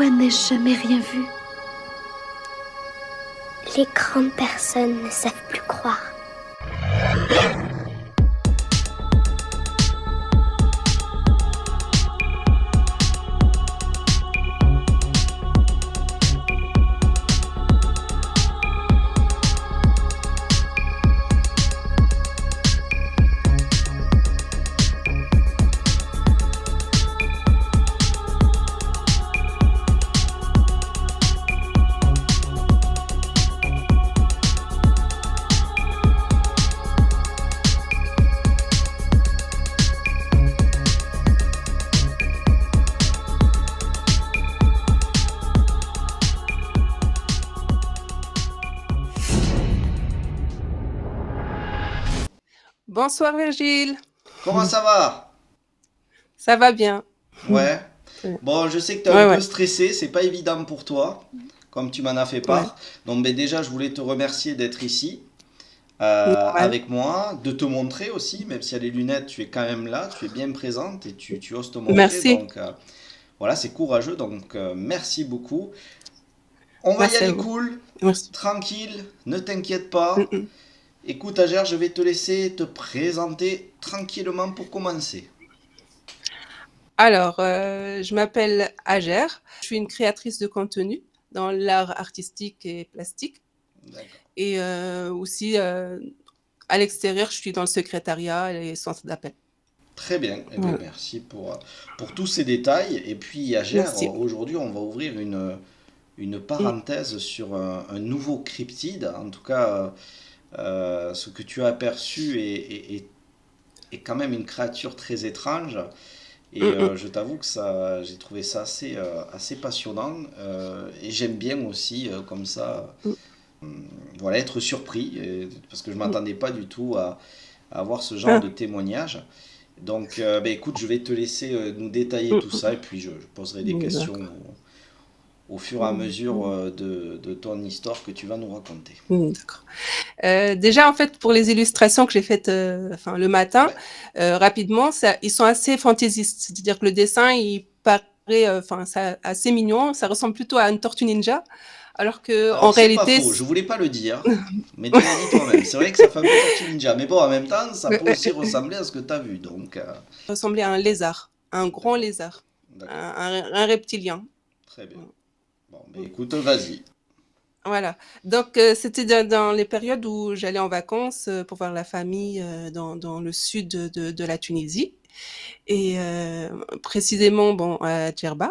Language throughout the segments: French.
Pourquoi n'ai-je jamais rien vu? Les grandes personnes ne savent plus croire. Bonsoir Virgile, Comment ça va? ça va bien. Ouais. Ouais, Bon, je sais que tu es un ouais, peu ouais. stressé, c'est pas évident pour toi, comme tu m'en as fait Ouais. part. Donc, ben, déjà, je voulais te remercier d'être ici Normal. avec moi, de te montrer aussi, même si y a les lunettes, tu es quand même là, tu es bien présente et tu oses te montrer. Merci, Donc, voilà, c'est courageux. Donc, merci beaucoup. On va y merci à aller vous. cool, Merci. tranquille, ne t'inquiète Mm, pas. mm. Écoute, Ager, je vais te laisser te présenter tranquillement pour commencer. Alors, je m'appelle Ager, je suis une créatrice de contenu dans l'art artistique et plastique. D'accord. Et aussi, à l'extérieur, je suis dans le secrétariat et les centres d'appel. Très bien, eh bien, Voilà, merci pour tous ces détails. Et puis, Agère, merci. aujourd'hui, on va ouvrir une Mm, parenthèse sur un nouveau cryptide. En tout cas, ce que tu as aperçu est quand même une créature très étrange. mm, Et mm, je t'avoue que ça, j'ai trouvé ça assez passionnant. Et j'aime bien aussi, comme ça, mm, voilà, être surpris. Parce que je ne mm. m'attendais pas du tout à avoir ce genre de Ah, témoignage. Donc, ben, écoute, je vais te laisser nous détailler mm, tout ça et mm. puis je poserai des questions D'accord. au fur et à Mm, mesure mm, de ton histoire que tu vas nous raconter. d'accord. Déjà, en fait, pour les illustrations que j'ai faites, enfin, le matin, Ouais, rapidement, ils sont assez fantaisistes. C'est-à-dire que le dessin, il paraît, enfin, ça, assez mignon. Ça ressemble plutôt à une tortue ninja, alors que en alors c'est pas réalité, faux, je voulais pas le dire, mais tu l'as dit toi-même. C'est vrai que ça fait un peu Tortue Ninja, mais bon, en même temps, ça peut aussi ressembler à ce que tu as vu. Donc, ressemblait à un lézard, un grand d'accord, lézard, d'accord, un reptilien. très bien. Bon, ben écoute, vas-y. Voilà. Donc, c'était dans les périodes où j'allais en vacances pour voir la famille dans le sud de la Tunisie. Et précisément, bon, à Djerba.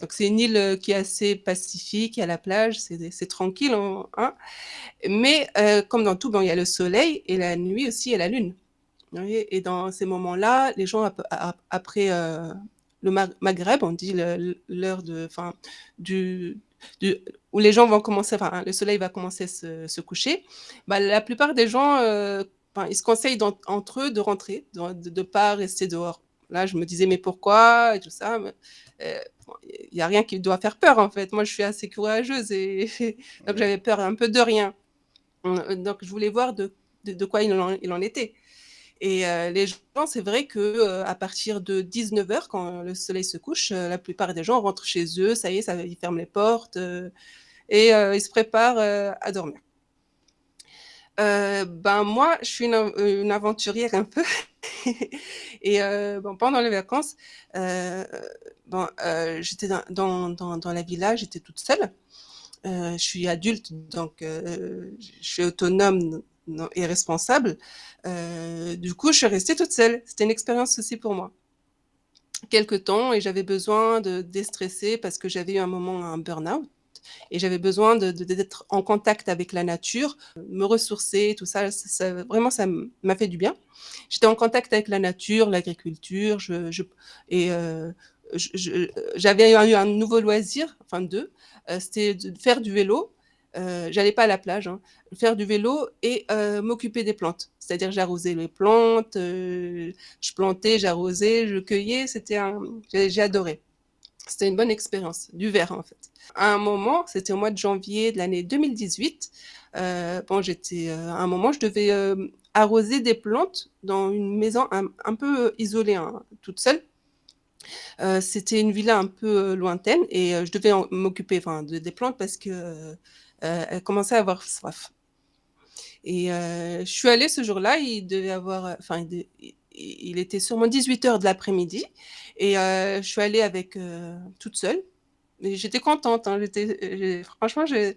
Donc, c'est une île qui est assez pacifique, il y a la plage, c'est tranquille, hein. Mais comme dans tout, bon, il y a le soleil et la nuit aussi, il y a la lune. Vous voyez. Et dans ces moments-là, les gens, après le Maghreb, on dit l'heure enfin, du, du, où les gens vont commencer, enfin, le soleil va commencer à se coucher, bah, la plupart des gens, enfin, ils se conseillent entre eux de rentrer, de pas rester dehors. Là, je me disais, mais pourquoi et tout ça. Bon, il n'y a rien qui doit faire peur, en fait. Moi, je suis assez courageuse et donc Oui. j'avais peur un peu de rien. Donc, je voulais voir de quoi il en était. Et les gens, c'est vrai que à partir de 19h, quand le soleil se couche, la plupart des gens rentrent chez eux, ça y est, ils ferment les portes et ils se préparent à dormir. Ben moi, je suis une aventurière un peu. Et bon, pendant les vacances, euh, bon, j'étais dans la villa, j'étais toute seule. Je suis adulte, donc je suis autonome et responsable. Du coup, je suis restée toute seule. C'était une expérience aussi pour moi. Quelque temps, et j'avais besoin de déstresser parce que j'avais eu un moment un burn-out et j'avais besoin d'être en contact avec la nature, me ressourcer, tout ça, vraiment, ça m'a fait du bien. J'étais en contact avec la nature, l'agriculture, et j'avais eu un nouveau loisir, enfin deux, c'était de faire du vélo. J'allais pas à la plage, hein, faire du vélo et m'occuper des plantes. C'est-à-dire j'arrosais les plantes, je plantais, j'arrosais, je cueillais. J'ai adoré. C'était une bonne expérience, du verre en fait. À un moment, c'était au mois de janvier de l'année 2018. Bon, à un moment, je devais arroser des plantes dans une maison un peu isolée, hein, toute seule. C'était une villa un peu, lointaine et je devais m'occuper, enfin, des plantes parce que, elles commençaient à avoir soif. Et je suis allée ce jour-là, il devait avoir, enfin, il était sûrement 18 heures de l'après-midi et je suis allée avec, toute seule. Et j'étais contente, hein, franchement, il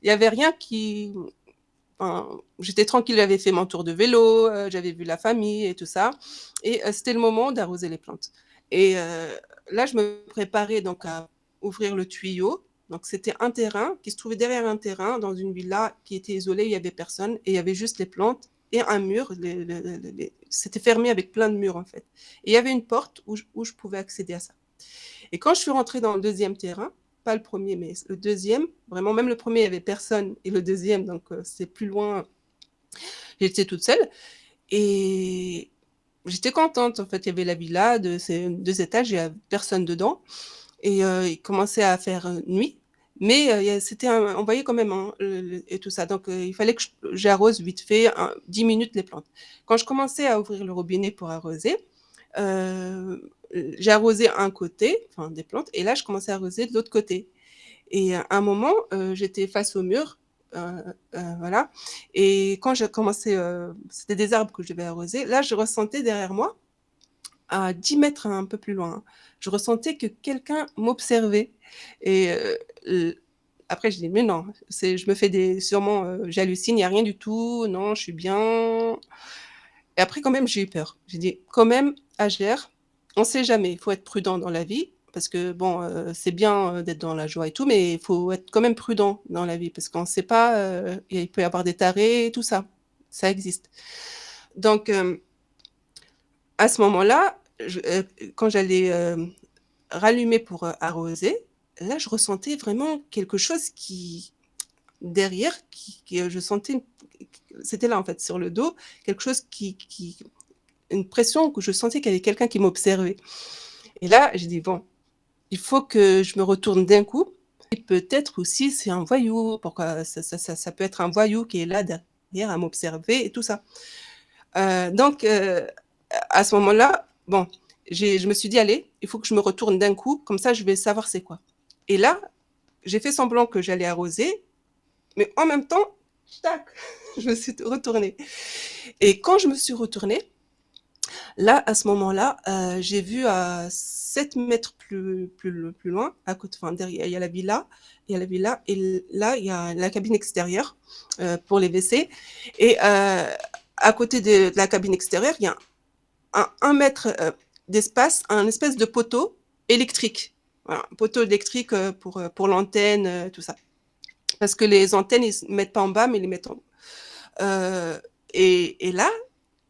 y avait rien qui, enfin, j'étais tranquille, j'avais fait mon tour de vélo, j'avais vu la famille et tout ça et c'était le moment d'arroser les plantes et là, je me préparais donc à ouvrir le tuyau. Donc c'était un terrain qui se trouvait derrière un terrain dans une villa qui était isolée, il y avait personne et il y avait juste les plantes et un mur, c'était fermé avec plein de murs, en fait, et il y avait une porte où je pouvais accéder à ça. Et quand je suis rentrée dans le deuxième terrain, pas le premier, mais le deuxième, vraiment, même le premier, il n'y avait personne, et le deuxième, donc c'est plus loin, j'étais toute seule. Et j'étais contente, en fait, il y avait la villa de ces 2 étages, il n'y avait personne dedans, et il commençait à faire nuit, mais on voyait quand même, hein, et tout ça, donc il fallait que j'arrose vite fait, 10 minutes les plantes. Quand je commençais à ouvrir le robinet pour arroser, j'ai arrosé un côté, enfin des plantes, et là je commençais à arroser de l'autre côté. Et à un moment, j'étais face au mur, voilà. Et quand j'ai commencé, c'était des arbres que je devais arroser. Là, je ressentais derrière moi, à 10 mètres un peu plus loin, hein, je ressentais que quelqu'un m'observait. Et après, je dis mais non, je me fais sûrement, j'hallucine, il n'y a rien du tout, non, je suis bien. Et après, quand même, j'ai eu peur. J'ai dit, quand même, Agir, on ne sait jamais. Il faut être prudent dans la vie. Parce que, bon, c'est bien d'être dans la joie et tout, mais il faut être quand même prudent dans la vie. Parce qu'on ne sait pas, il peut y avoir des tarés et tout ça. Ça existe. Donc, à ce moment-là, quand j'allais rallumer pour arroser, là, je ressentais vraiment quelque chose derrière, je sentais, c'était là, en fait, sur le dos, quelque chose une pression que je sentais qu'il y avait quelqu'un qui m'observait. Et là, j'ai dit, bon, il faut que je me retourne d'un coup. Et peut-être aussi, c'est un voyou. Pourquoi ça peut être un voyou qui est là derrière à m'observer et tout ça. Donc, à ce moment-là, bon, je me suis dit, allez, il faut que je me retourne d'un coup. Comme ça, je vais savoir c'est quoi. Et là, j'ai fait semblant que j'allais arroser. Mais en même temps, tac, je me suis retournée. Et quand je me suis retournée, là, à ce moment-là, j'ai vu à 7 mètres plus loin, à côté, enfin, derrière, il y a la villa, et là, il y a la cabine extérieure pour les WC. Et à côté de la cabine extérieure, il y a un mètre d'espace, un espèce de poteau électrique. Voilà, un poteau électrique pour l'antenne, tout ça. Parce que les antennes, ils ne mettent pas en bas, mais ils les mettent en haut. Euh, et là,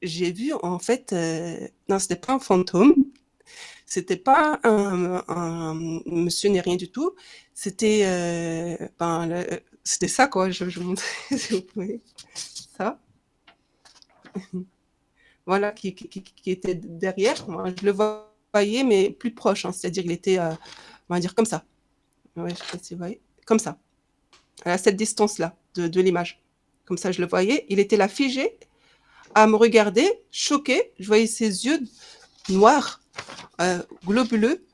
j'ai vu, en fait, non, c'était pas un fantôme, c'était pas un monsieur ni rien du tout, c'était c'était ça, quoi. Je vous montre, si vous pouvez, ça, voilà, qui était derrière. Moi, je le voyais, mais plus proche, hein, c'est-à-dire il était, on va dire comme ça. Ouais, je sais pas si vous voyez, comme ça, à cette distance-là de l'image. Comme ça, je le voyais. Il était là figé, à me regarder, choqué. Je voyais ses yeux noirs, globuleux,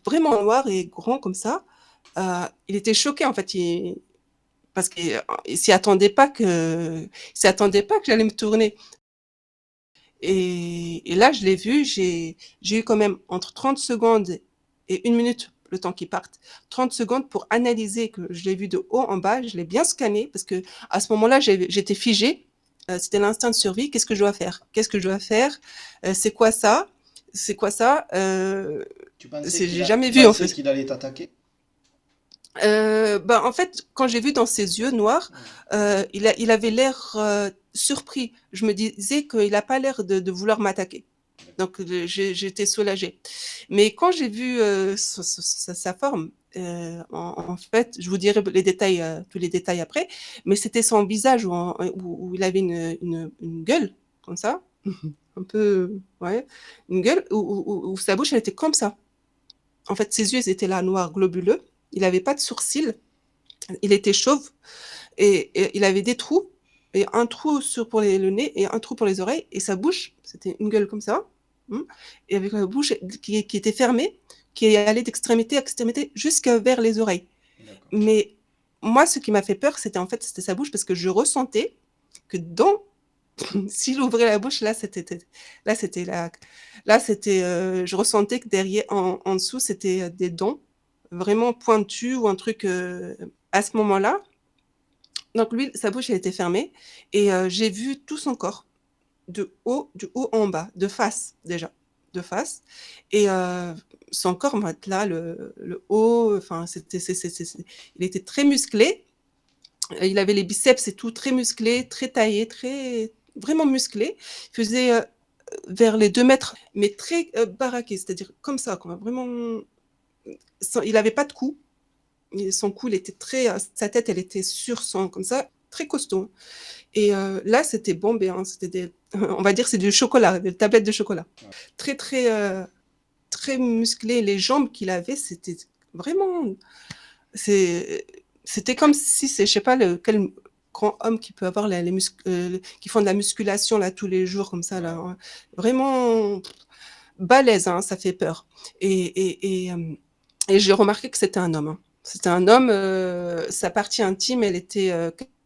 vraiment noir et grand comme ça. Il était choqué, en fait, parce qu'il ne s'y attendait pas que j'allais me tourner. Et là, je l'ai vu, j'ai eu quand même entre 30 secondes et 1 minute, le temps qu'il parte, 30 secondes pour analyser, que je l'ai vu de haut en bas, je l'ai bien scanné, parce que à ce moment-là, j'étais figée. C'était l'instinct de survie. Qu'est-ce que je dois faire? Qu'est-ce que je dois faire? C'est quoi ça? C'est quoi ça? J'ai jamais tu vu, en pensais fait. qu'il allait t'attaquer? En fait, quand j'ai vu dans ses yeux noirs, il avait l'air surpris. Je me disais qu'il n'a pas l'air de vouloir m'attaquer. Donc, j'étais soulagée. Mais quand j'ai vu sa forme, en fait, je vous dirai les détails, tous les détails après, mais c'était son visage où il avait une gueule, comme ça, un peu, ouais, une gueule, où sa bouche, elle était comme ça. En fait, ses yeux, ils étaient là, noirs, globuleux. Il n'avait pas de sourcils. Il était chauve et il avait des trous, et un trou pour le nez et un trou pour les oreilles, et sa bouche, c'était une gueule comme ça, mmh, et avec la bouche qui était fermée, qui allait d'extrémité à extrémité jusqu'à vers les oreilles. D'accord. Mais moi, ce qui m'a fait peur, c'était en fait, c'était sa bouche parce que je ressentais que dans s'il ouvrait la bouche, là, c'était la là, c'était, je ressentais que derrière en dessous, c'était, des dents vraiment pointues ou un truc, à ce moment-là. Donc lui, sa bouche, elle était fermée et j'ai vu tout son corps, du haut en bas, de face déjà, de face et son corps, moi, là, le haut, enfin, c'était c'est il était très musclé. Il avait les biceps et tout très musclés, très taillés, très vraiment musclés. Il faisait, vers les 2 mètres, mais très, baraqué, c'est-à-dire comme ça quoi, vraiment sans il avait pas de cou et son cou, il était très, sa tête, elle était sur son comme ça, très costaud et là, c'était bombé, hein, c'était des on va dire c'est du chocolat, des tablettes de chocolat. Ouais. Très, très, très musclé. Les jambes qu'il avait, c'était vraiment c'est c'était comme si c'est je sais pas quel grand homme qui peut avoir les muscles, qui font de la musculation là tous les jours comme ça là, Ouais. hein. Vraiment balèze, hein, ça fait peur et j'ai remarqué que c'était un homme, hein. C'était un homme, sa partie intime, elle était,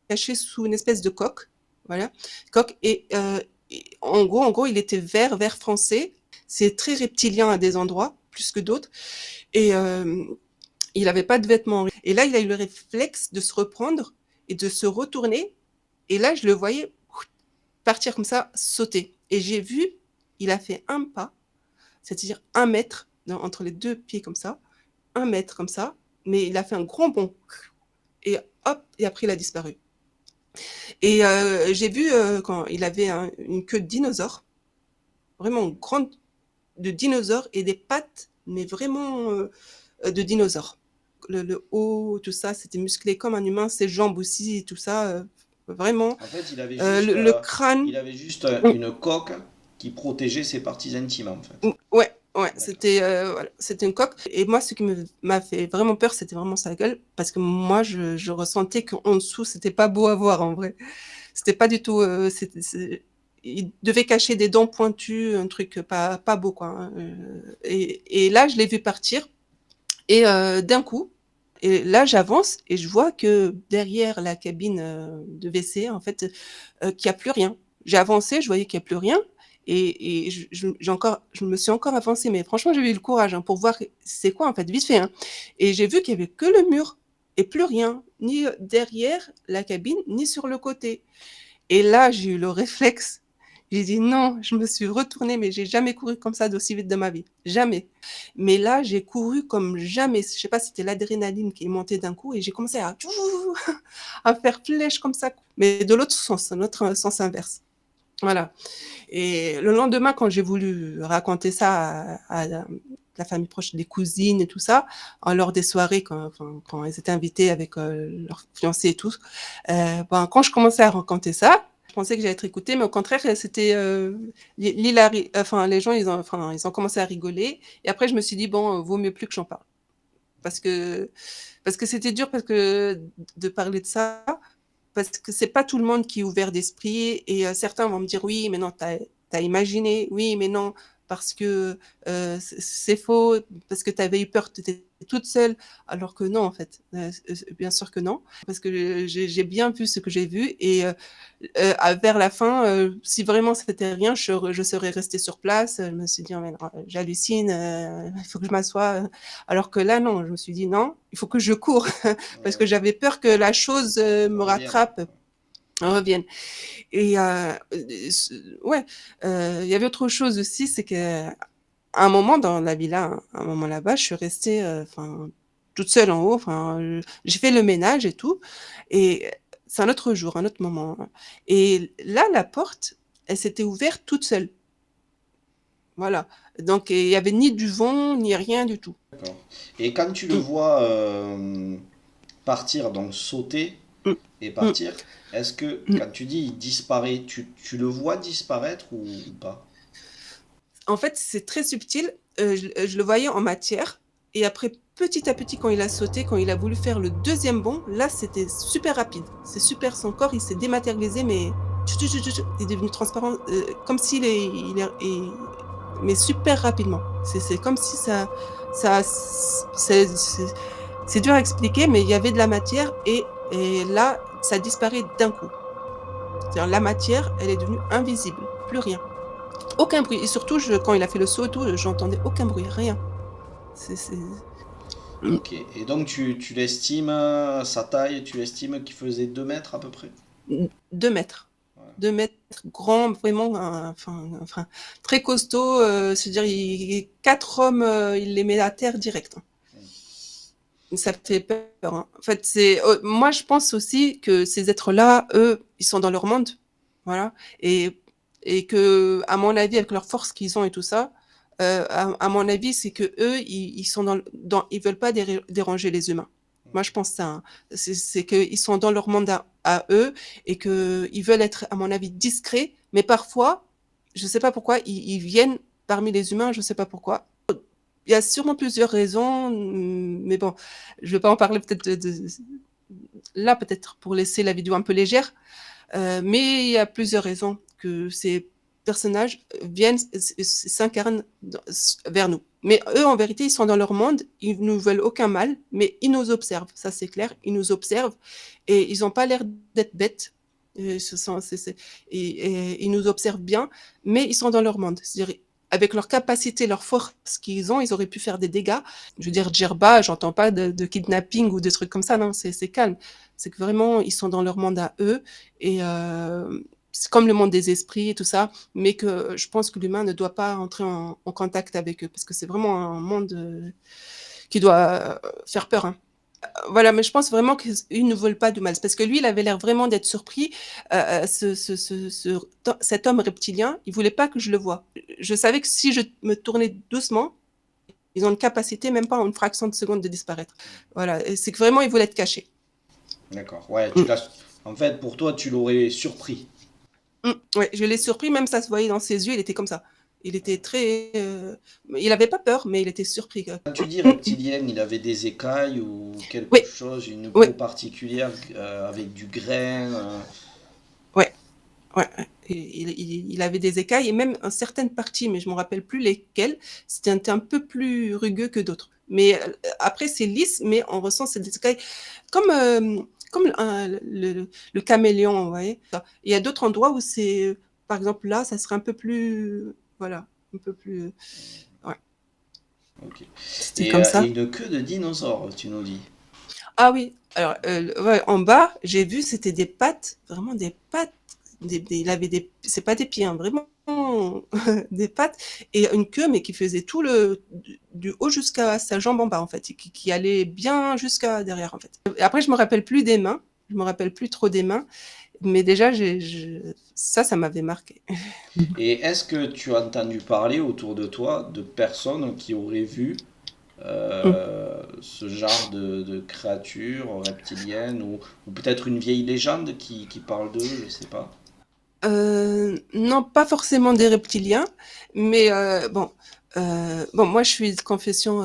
cachée sous une espèce de coque, voilà, coque et en gros, il était vert foncé. C'est très reptilien à des endroits, plus que d'autres et il avait pas de vêtements et là, il a eu le réflexe de se reprendre et de se retourner et là, je le voyais partir comme ça, sauter et j'ai vu, il a fait un pas, c'est-à-dire 1 mètre entre les 2 pieds comme ça, 1 mètre comme ça, mais il a fait un grand bond et hop et après il a disparu et j'ai vu, quand il avait une queue de dinosaure, vraiment grande de dinosaure et des pattes, mais vraiment, de dinosaure. Le haut, tout ça, c'était musclé comme un humain, ses jambes aussi, tout ça, vraiment. En fait, Le crâne, il avait juste mmh, une coque qui protégeait ses parties intimes, en fait. ouais, ouais, D'accord. c'était, voilà, c'était une coque et moi, ce qui m'a fait vraiment peur, c'était vraiment sa gueule parce que moi, je ressentais qu'en dessous, c'était pas beau à voir en vrai. C'était pas du tout, il devait cacher des dents pointues, un truc pas beau quoi, hein, et là, je l'ai vu partir et d'un coup et là, j'avance et je vois que derrière la cabine, de WC, en fait, qu'il y a plus rien. J'ai avancé, je voyais qu'il y a plus rien et je me suis encore avancée, mais franchement, j'ai eu le courage, hein, pour voir c'est quoi, en fait, vite fait, hein et j'ai vu qu'il y avait que le mur et plus rien, ni, derrière la cabine, ni sur le côté et là, j'ai eu le réflexe. J'ai dit: «Non», je me suis retournée, mais j'ai jamais couru comme ça d'aussi vite de ma vie, jamais. Mais là, j'ai couru comme jamais. Je sais pas si c'était l'adrénaline qui est montée d'un coup et j'ai commencé à à faire flèche comme ça, mais de l'autre sens, dans l'autre sens inverse. Voilà et le lendemain, quand j'ai voulu raconter ça à la famille proche, des cousines et tout ça, lors des soirées quand elles étaient invitées avec, leurs fiancés et tout, ben, quand je commençais à raconter ça, je pensais que j'allais être écoutée, mais au contraire, c'était, enfin les gens ils ont commencé à rigoler et après je me suis dit: «Bon, vaut mieux plus que j'en parle». Parce que c'était dur parce que de parler de ça, parce que c'est pas tout le monde qui est ouvert d'esprit et certains vont me dire: «Oui, mais non, tu as imaginé. Oui, mais non, parce que, c'est faux, parce que tu avais eu peur, tu étais toute seule». Alors que non, en fait, bien sûr que non, parce que j'ai bien vu ce que j'ai vu et à vers la fin, si vraiment c'était rien, je serais restée sur place, je me suis dit: «Oh mais non, j'hallucine, il faut que je m'assoie», alors que là, non, je me suis dit: «Non, il faut que je cours» Ouais, parce que ouais. j'avais peur que la chose, Ça me revienne. rattrape, revienne et ce ouais, il y avait autre chose aussi, c'est qu'à un moment dans la villa, un moment là-bas, je suis restée, enfin, toute seule en haut, enfin, j'ai fait le ménage et tout et c'est un autre jour, un autre moment, hein et là, la porte, elle s'était ouverte toute seule. Voilà, donc il y avait ni du vent, ni rien du tout. D'accord. Et quand tu le Mmh, vois partir, donc sauter mmh, et mmh, partir, est-ce que mmh. quand tu dis il disparaît, tu le vois disparaître ou pas? En fait, c'est très subtil, je le voyais en matière et après petit à petit quand il a sauté, quand il a voulu faire le deuxième bond, là, c'était super rapide. C'est super son corps, il s'est dématérialisé mais tchou tchou tchou tchou, il est devenu transparent, comme s'il est il est mais super rapidement. C'est comme si ça, c'est dur à expliquer, mais il y avait de la matière et là, ça disparaît d'un coup. C'est-à-dire la matière, elle est devenue invisible, plus rien. Aucun bruit. Et surtout, quand il a fait le saut et tout, j'entendais aucun bruit, rien. C'est Ok. Et donc tu l'estimes, sa taille, tu estimes qu'il faisait 2 mètres à peu près? 2 mètres. Ouais. 2 mètres, grand, vraiment, enfin, très costaud. C'est-à-dire, 4 hommes, il les met à terre direct. Hein. Ça fait peur. Hein. En fait, moi, je pense aussi que ces êtres-là, eux, ils sont dans leur monde. Voilà. Et que, à mon avis, avec leur force qu'ils ont et tout ça, à mon avis, c'est que eux, ils sont ils veulent pas déranger les humains. Moi, je pense ça. Hein. C'est qu'ils sont dans leur monde à eux et que ils veulent être, à mon avis, discrets. Mais parfois, je sais pas pourquoi, ils viennent parmi les humains, je sais pas pourquoi. Il y a sûrement plusieurs raisons, mais bon, je vais pas en parler peut-être là, peut-être pour laisser la vidéo un peu légère. Mais il y a plusieurs raisons que ces personnages viennent, s'incarnent vers nous. Mais eux, en vérité, ils sont dans leur monde, ils nous veulent aucun mal, mais ils nous observent, ça c'est clair, ils nous observent et ils n'ont pas l'air d'être bêtes. Et ils nous observent bien, mais ils sont dans leur monde. C'est-à-dire, avec leur capacité, leur force qu'ils ont, ils auraient pu faire des dégâts. Je veux dire, Djerba, j'entends pas de kidnapping ou des trucs comme ça, non, c'est calme. C'est que vraiment, ils sont dans leur monde à eux et c'est comme le monde des esprits et tout ça, mais que je pense que l'humain ne doit pas entrer en contact avec eux parce que c'est vraiment un monde qui doit faire peur. Hein. Voilà, mais je pense vraiment qu'ils ne veulent pas du mal. Parce que lui, il avait l'air vraiment d'être surpris. Cet homme reptilien, il voulait pas que je le voie. Je savais que si je me tournais doucement, ils ont une capacité, même pas en une fraction de seconde, de disparaître. Voilà, c'est que vraiment, ils voulaient être cachés. D'accord. Ouais, en fait, pour toi, tu l'aurais surpris. Ouais, je l'ai surpris, même ça se voyait dans ses yeux, il était comme ça. Il était très. Il avait pas peur, mais il était surpris. Quand tu dis reptilien, il avait des écailles ou quelque Oui, chose, une oui, peau particulière avec du grain. ouais, ouais. Il avait des écailles et même en certaines parties, mais je me rappelle plus lesquelles, c'était un peu plus rugueux que d'autres. Mais après, c'est lisse, mais on ressent ces écailles comme, comme le caméléon, vous voyez. Il y a d'autres endroits où c'est, par exemple là, ça serait un peu plus, voilà, un peu plus, ouais, Ok. c'était comme Et ça. une queue de dinosaure, tu nous dis. Ah oui, alors ouais, en bas, j'ai vu, c'était des pattes, vraiment des pattes. Il avait c'est pas des pieds, hein, vraiment des pattes et une queue, mais qui faisait tout du haut jusqu'à sa jambe en bas en fait, et qui allait bien jusqu'à derrière en fait. Et après, je me rappelle plus des mains, je me rappelle plus trop des mains, mais déjà, ça m'avait marqué. Et est-ce que tu as entendu parler autour de toi de personnes qui auraient vu ce genre de créatures reptiliennes ou peut-être une vieille légende qui parle d'eux, je sais pas. Non, pas forcément des reptiliens, mais bon, moi je suis de confession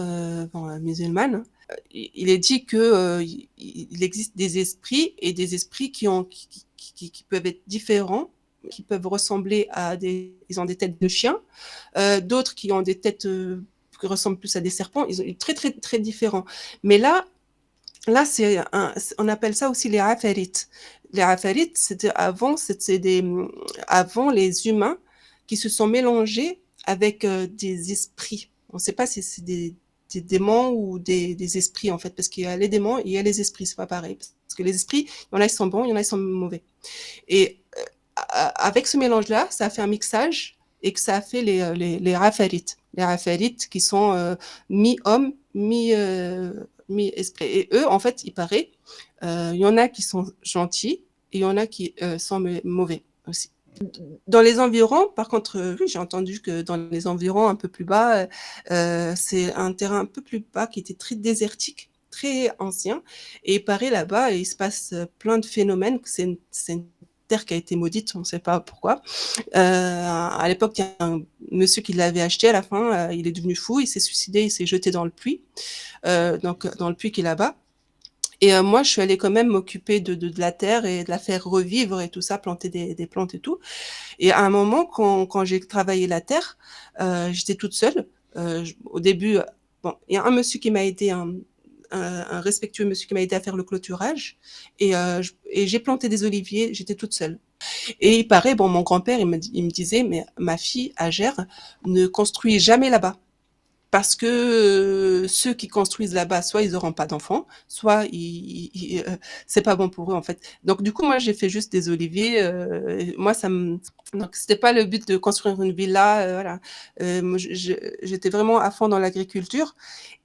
musulmane. Il est dit que il existe des esprits et des esprits qui peuvent être différents, qui peuvent ressembler ils ont des têtes de chiens, d'autres qui ont des têtes qui ressemblent plus à des serpents. Ils sont très très très différents. Mais là, on appelle ça aussi les afarites. Les afarites, avant les humains qui se sont mélangés avec des esprits. On ne sait pas si c'est des démons ou des esprits en fait, parce qu'il y a les démons et il y a les esprits, c'est pas pareil. Parce que les esprits, il y en a qui sont bons, il y en a qui sont mauvais. Et avec ce mélange-là, ça a fait un mixage et que ça a fait les Rafarites. Les Rafarites qui sont mi-homme, mi-esprit. Et eux, en fait, il paraît, il y en a qui sont gentils et il y en a qui sont mauvais aussi. Dans les environs, par contre, oui, j'ai entendu que dans les environs un peu plus bas, c'est un terrain un peu plus bas qui était très désertique, très ancien. Et il paraît là-bas, il se passe plein de phénomènes. C'est une terre qui a été maudite, on ne sait pas pourquoi. À l'époque, il y a un monsieur qui l'avait acheté. À la fin, il est devenu fou, il s'est suicidé, il s'est jeté dans le puits, donc dans le puits qui est là-bas. Et moi, je suis allée quand même m'occuper de la terre et de la faire revivre et tout ça, planter des plantes et tout. Et à un moment, quand j'ai travaillé la terre, j'étais toute seule. Au début, bon, il y a un monsieur qui m'a aidé, un respectueux monsieur qui m'a aidé à faire le clôturage. Et j'ai planté des oliviers, j'étais toute seule. Et il paraît, bon, mon grand-père, il me disait, mais ma fille, Agère, ne construit jamais là-bas. Parce que ceux qui construisent là-bas, soit ils auront pas d'enfants, soit c'est pas bon pour eux en fait. Donc du coup, moi j'ai fait juste des oliviers. Moi ça me donc c'était pas le but de construire une villa, voilà. Moi, j'étais vraiment à fond dans l'agriculture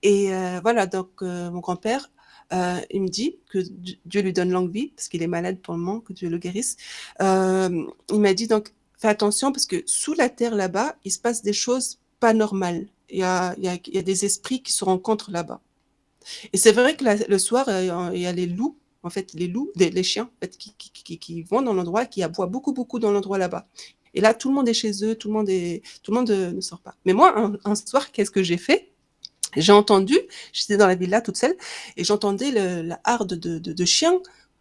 et voilà. Donc mon grand-père, il me dit que Dieu lui donne longue vie parce qu'il est malade pour le moment, que Dieu le guérisse. Il m'a dit donc fais attention parce que sous la terre là-bas, il se passe des choses pas normales. Il y a des esprits qui se rencontrent là-bas. Et c'est vrai que le soir, il y a les loups, en fait, les loups, les chiens, en fait, qui vont dans l'endroit, qui aboient beaucoup, beaucoup dans l'endroit là-bas. Et là, tout le monde est chez eux, tout le monde ne sort pas. Mais moi, un soir, qu'est-ce que j'ai fait? J'ai entendu, j'étais dans la villa toute seule, et j'entendais la harde de chiens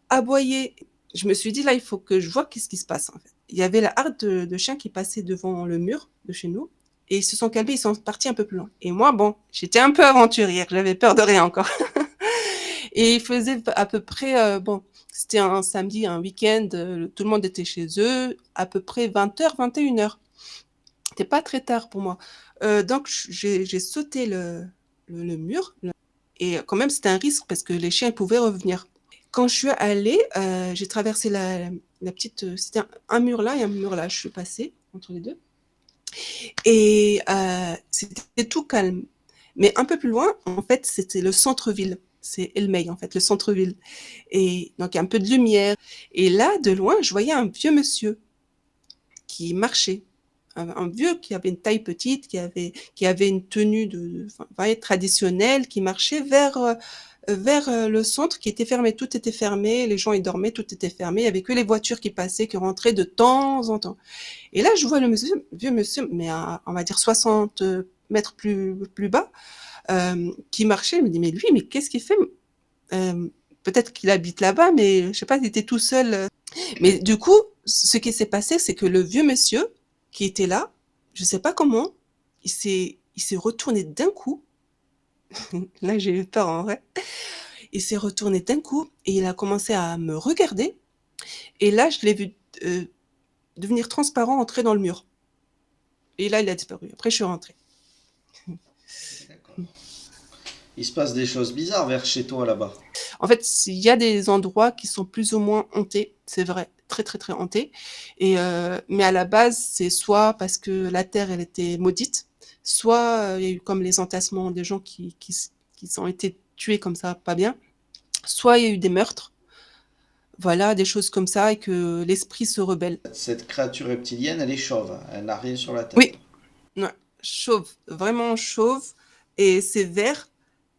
aboyer. Je me suis dit, là, il faut que je vois qu'est-ce qui se passe, en fait. Il y avait la harde de chiens qui passait devant le mur de chez nous, et ils se sont calmés, ils sont partis un peu plus loin. Et moi, bon, j'étais un peu aventurière, j'avais peur de rien encore. Et il faisait à peu près, bon, c'était un samedi, un week-end, tout le monde était chez eux, à peu près 20h, 21h. C'était pas très tard pour moi. Donc, j'ai sauté le mur, et quand même, c'était un risque parce que les chiens pouvaient revenir. Quand je suis allée, j'ai traversé la petite, c'était un mur là et un mur là, je suis passée entre les deux. Et c'était tout calme. Mais un peu plus loin, en fait, c'était le centre-ville. C'est Elmey, en fait, le centre-ville. Et donc, il y a un peu de lumière. Et là, de loin, je voyais un vieux monsieur qui marchait. Un vieux qui avait une taille petite, qui avait une tenue enfin, traditionnelle, qui marchait vers le centre qui était fermé. Tout était fermé, les gens y dormaient, tout était fermé. Il y avait que les voitures qui passaient, qui rentraient de temps en temps. Et là, je vois le vieux monsieur, mais on va dire 60 mètres plus bas, qui marchait. Je me dis, mais lui, mais qu'est-ce qu'il fait? Peut-être qu'il habite là-bas, mais je sais pas, il était tout seul. Mais du coup, ce qui s'est passé, c'est que le vieux monsieur qui était là, je sais pas comment, il s'est retourné d'un coup. Là, j'ai eu peur en vrai. Il s'est retourné d'un coup et il a commencé à me regarder. Et là, je l'ai vu devenir transparent, entrer dans le mur. Et là, il a disparu. Après, je suis rentrée. D'accord. Il se passe des choses bizarres vers chez toi là-bas. En fait, il y a des endroits qui sont plus ou moins hantés, c'est vrai, très très très hantés. Mais à la base, c'est soit parce que la terre elle était maudite, soit il y a eu comme les entassements des gens qui ont été tués comme ça, pas bien. Soit il y a eu des meurtres, voilà, des choses comme ça, et que l'esprit se rebelle. Cette créature reptilienne, elle est chauve. Elle n'a rien sur la tête. Oui, ouais, chauve, vraiment chauve, et c'est vert.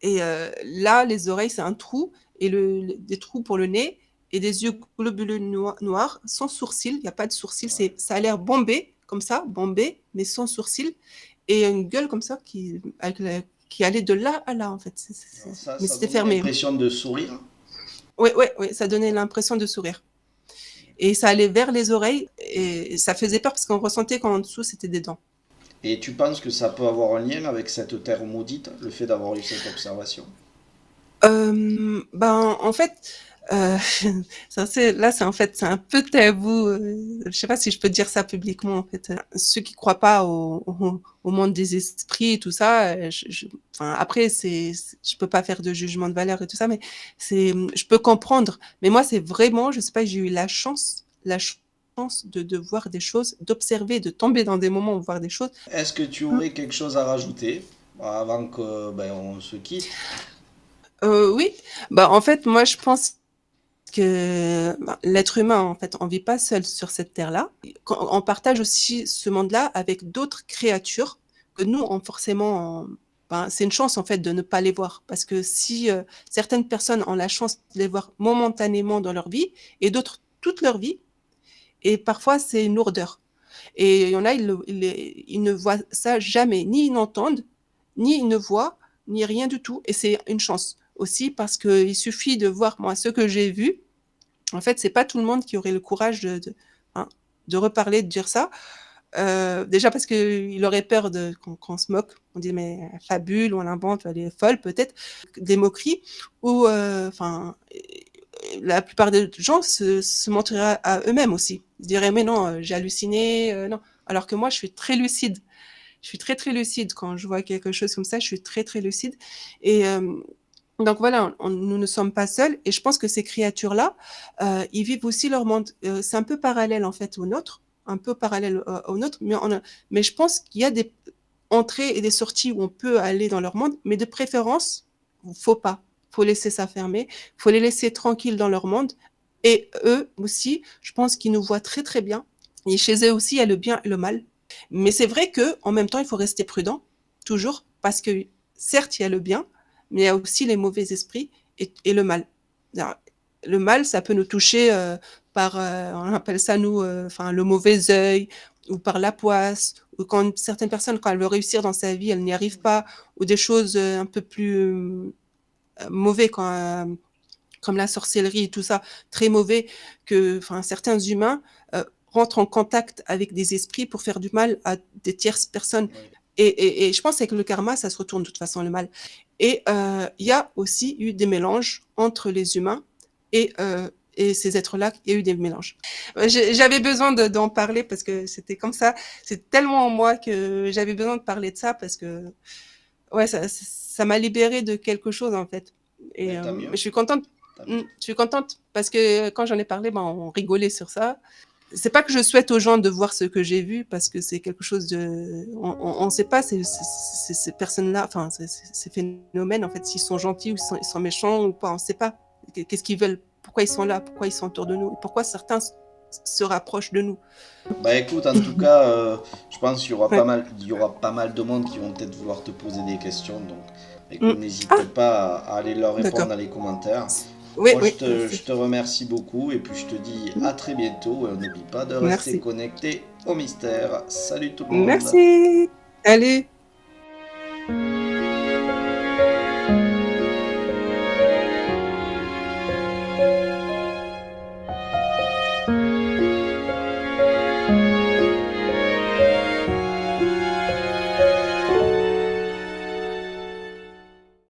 Et là, les oreilles, c'est un trou, et des trous pour le nez, et des yeux globuleux noirs, sans sourcils. Il n'y a pas de sourcils. Ça a l'air bombé, comme ça, bombé, mais sans sourcils. Et une gueule comme ça qui allait de là à là, en fait. Alors ça, Mais ça c'était donne fermé. l'impression de sourire. Oui, oui, oui, ça donnait l'impression de sourire. Et ça allait vers les oreilles, et ça faisait peur parce qu'on ressentait qu'en dessous, c'était des dents. Et tu penses que ça peut avoir un lien avec cette terre maudite, le fait d'avoir eu cette observation? Ben, en fait, euh, là, c'est en fait, c'est un peu tabou. Je sais pas si je peux dire ça publiquement. En fait, ceux qui croient pas au monde des esprits et tout ça, enfin, après, je peux pas faire de jugement de valeur et tout ça, mais je peux comprendre. Mais moi, c'est vraiment, je sais pas, j'ai eu la chance de voir des choses, d'observer, de tomber dans des moments où voir des choses. Est-ce que tu aurais quelque chose à rajouter avant que on se quitte? Oui, bah en fait, moi, je pense que l'être humain, en fait, on vit pas seul sur cette terre-là. On partage aussi ce monde-là avec d'autres créatures que nous, c'est une chance en fait de ne pas les voir, parce que si certaines personnes ont la chance de les voir momentanément dans leur vie et d'autres toute leur vie, et parfois c'est une lourdeur. Et il y en a, ils ne voient ça jamais, ni ils n'entendent, ni ils ne voient, ni rien du tout, et c'est une chance. aussi parce qu'il suffit de voir, moi, ce que j'ai vu. En fait, c'est pas tout le monde qui aurait le courage hein, de reparler, de dire ça. Déjà parce qu'il aurait peur qu'on se moque. On dit, mais elle fabule, ou elle invente, elle est folle peut-être. Des moqueries où, enfin, la plupart des gens se mentiraient à eux-mêmes aussi. Ils se diraient, mais non, j'ai halluciné, non. Alors que moi, je suis très lucide. Je suis très, très lucide. Quand je vois quelque chose comme ça, je suis très, très lucide. Et donc voilà, nous ne sommes pas seuls. Et je pense que ces créatures-là, ils vivent aussi leur monde. C'est un peu parallèle, en fait, au nôtre. Un peu parallèle au nôtre. Mais je pense qu'il y a des entrées et des sorties où on peut aller dans leur monde. Mais de préférence, faut pas. Faut laisser ça fermer. Faut les laisser tranquilles dans leur monde. Et eux aussi, je pense qu'ils nous voient très, très bien. Et chez eux aussi, il y a le bien et le mal. Mais c'est vrai que, en même temps, il faut rester prudent, toujours, parce que certes, il y a le bien, mais il y a aussi les mauvais esprits et le mal. Alors, le mal, ça peut nous toucher par, on appelle ça nous, enfin le mauvais œil, ou par la poisse, ou quand certaines personnes, quand elles veulent réussir dans sa vie, elles n'y arrivent pas, ou des choses un peu plus mauvais, comme la sorcellerie et tout ça, très mauvais, que, enfin, certains humains rentrent en contact avec des esprits pour faire du mal à des tierces personnes. Oui. Et je pense qu'avec le karma, ça se retourne de toute façon, le mal. Et il y a aussi eu des mélanges entre les humains et ces êtres-là, il y a eu des mélanges. J'avais besoin d'en parler parce que c'était comme ça, c'est tellement en moi que j'avais besoin de parler de ça parce que ouais, ça m'a libérée de quelque chose en fait. Et Mais tant mieux, je suis contente. tant mieux. Je suis contente parce que quand j'en ai parlé, ben, on rigolait sur ça. C'est pas que je souhaite aux gens de voir ce que j'ai vu parce que c'est quelque chose de, on sait pas ces personnes-là, enfin ces phénomènes en fait, s'ils sont gentils ou ils sont méchants ou pas, on sait pas. Qu'est-ce qu'ils veulent, pourquoi ils sont là, pourquoi ils sont autour de nous, et pourquoi certains se rapprochent de nous. Bah écoute, en tout cas, je pense qu'il y aura Ouais. il y aura pas mal de monde qui vont peut-être vouloir te poser des questions. Donc, écoute, Mm. n'hésite Ah, pas à aller leur répondre d'accord. dans les commentaires. Oui, Moi, oui, je merci. te remercie beaucoup et puis je te dis à très bientôt. Et n'oublie pas de rester Merci. connecté au mystère. Salut tout le monde! Merci. Allez.